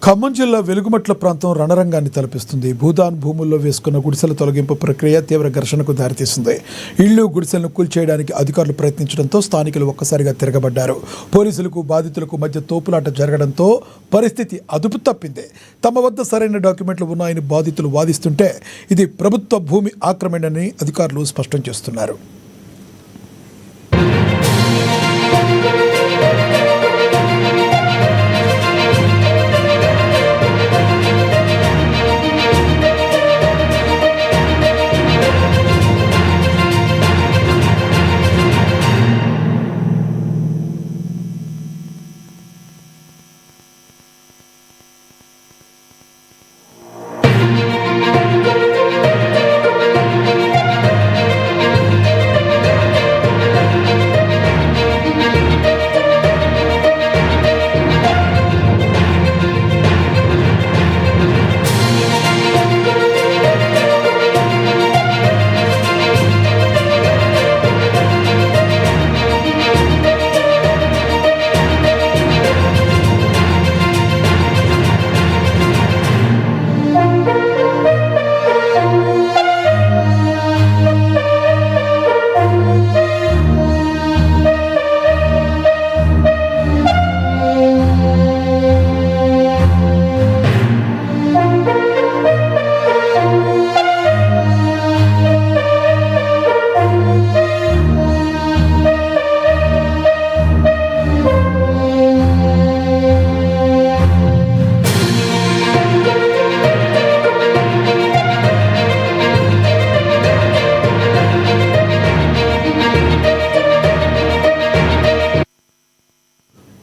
ఖమ్మం జిల్లా వెలుగుమట్ల ప్రాంతం రణరంగాన్ని తలపిస్తుంది. భూదాన్ భూముల్లో వేసుకున్న గుడిసెల తొలగింపు ప్రక్రియ తీవ్ర ఘర్షణకు దారితీసింది. ఇళ్లు గుడిసెలను కూల్చేయడానికి అధికారులు ప్రయత్నించడంతో స్థానికులు ఒక్కసారిగా తిరగబడ్డారు. పోలీసులకు బాధితులకు మధ్య తోపులాట జరగడంతో పరిస్థితి అదుపు తప్పింది. తమ వద్ద సరైన డాక్యుమెంట్లు ఉన్నాయని బాధితులు వాదిస్తుంటే ఇది ప్రభుత్వ భూమి ఆక్రమణని అధికారులు స్పష్టం చేస్తున్నారు.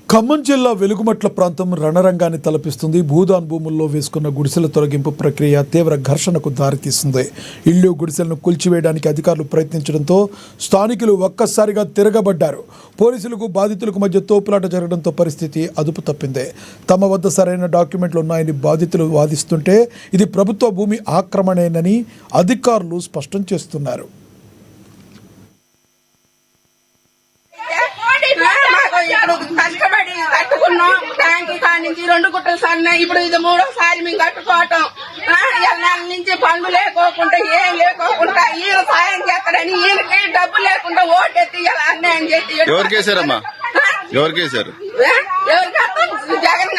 ఖమ్మం జిల్లా వెలుగుమట్ల ప్రాంతం రణరంగాన్ని తలపిస్తుంది. భూదాన్ భూముల్లో వేసుకున్న గుడిసెల తొలగింపు ప్రక్రియ తీవ్ర ఘర్షణకు దారితీస్తుంది. ఇళ్లు గుడిసెలను కూల్చివేయడానికి అధికారులు ప్రయత్నించడంతో స్థానికులు ఒక్కసారిగా తిరగబడ్డారు. పోలీసులకు బాధితులకు మధ్య తోపులాట జరగడంతో పరిస్థితి అదుపు తప్పింది. తమ వద్ద సరైన డాక్యుమెంట్లు ఉన్నాయని బాధితులు వాదిస్తుంటే ఇది ప్రభుత్వ భూమి ఆక్రమణేనని అధికారులు స్పష్టం చేస్తున్నారు. కష్టపడి కట్టుకున్నాం. ట్యాంక్ కాడి నుంచి 2 గుట్టలు సన్నాయి. ఇప్పుడు ఇది 3వసారి మేము కట్టుకోవటం. నెల నుంచి పనులు లేకోకుండా ఏం లేకోకుండా ఈయన సాయం చేస్తాడని ఈయనకి డబ్బు లేకుండా ఓటెత్తి ఇలా అన్యాయం చేసి ఎవరికేసారమ్మా? ఎవరికేసారు? జగన్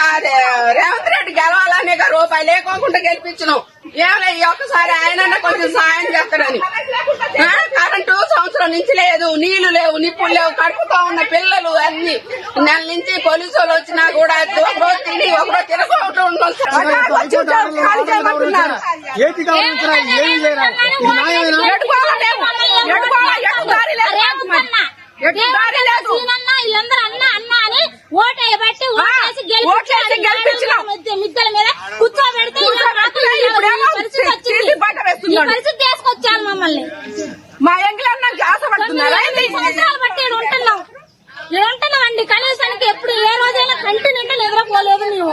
రేవంత్ రెడ్డి గెలవాలనే రూపాయి లేకోకుండా గెలిపించినాం. ఏమలే ఒక్కసారి ఆయన కొంచెం సాయం చేస్తాడని. కరెంటు సంవత్సరం నుంచి లేదు, నీళ్లు లేవు, నిప్పులు లేవు, కడుపుతా ఉన్న పిల్లలు అన్ని. నెల నుంచి పోలీసు వాళ్ళు వచ్చినా కూడా ఒకరోజు తిని ఒకరోజు తిరగకుండా మిద్దల మీద కూర్చోబెడితే తీసుకొచ్చాను మమ్మల్ని. మా ఎంగిలన్నాకి ఆశపడుతున్నారా? సంవత్సరాలు బట్టి ఉంటున్నాం అండి. కనీసానికి ఎప్పుడు ఏ రోజైనా కంటి నిండా నిద్రపోలేదు మేము.